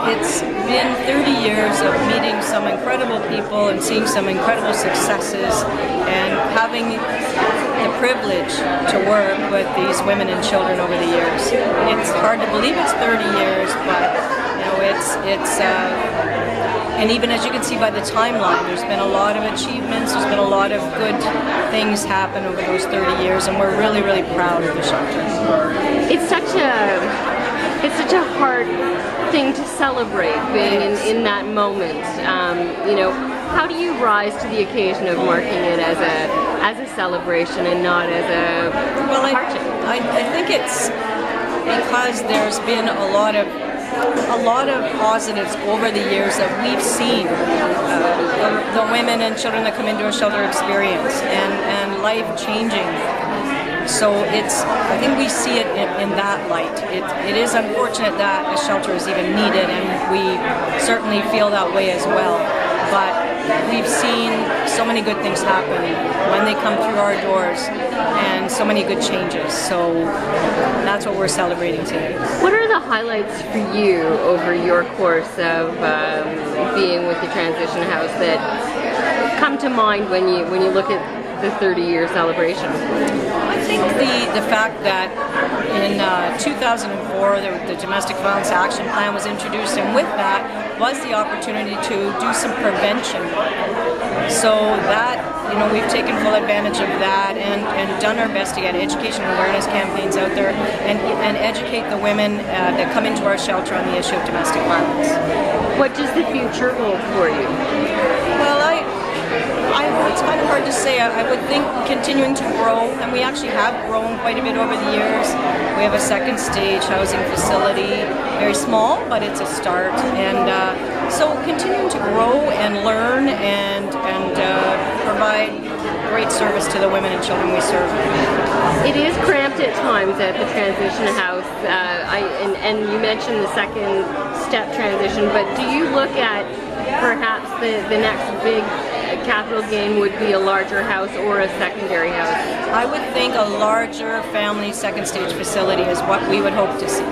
it's been 30 years of meeting some incredible people and seeing some incredible successes and having the privilege to work with these women and children over the years. It's hard to believe it's 30 years, but you know, and even as you can see by the timeline, there's been a lot of achievements, there's been a lot of good things happen over those 30 years, and we're really, really proud of the shelter. It's such a hard thing to celebrate, being in that moment. You know, how do you rise to the occasion of marking it as a celebration and not as a hardship? I think it's because there's been a lot of positives over the years that we've seen the women and children that come into a shelter experience and life changing. So I think we see it in that light. It is unfortunate that a shelter is even needed, and we certainly feel that way as well. But we've seen so many good things happen when they come through our doors, and so many good changes. So that's what we're celebrating today. What are the highlights for you over your course of being with the Transition House that come to mind when you look at the 30-year celebration? I think the fact that in 2004 the Domestic Violence Action Plan was introduced, and with that was the opportunity to do some prevention. So that, you know, we've taken full advantage of that and done our best to get education and awareness campaigns out there and educate the women that come into our shelter on the issue of domestic violence. What does the future hold for you? Well, it's kind of hard to say. I would think continuing to grow, and we actually have grown quite a bit over the years. We have a second stage housing facility, very small, but it's a start. And so continuing to grow and learn and provide great service to the women and children we serve. It is cramped at times at the Transition House, and you mentioned the second step transition, but do you look at perhaps the next big capital gain would be a larger house or a secondary house? I would think a larger family second stage facility is what we would hope to see.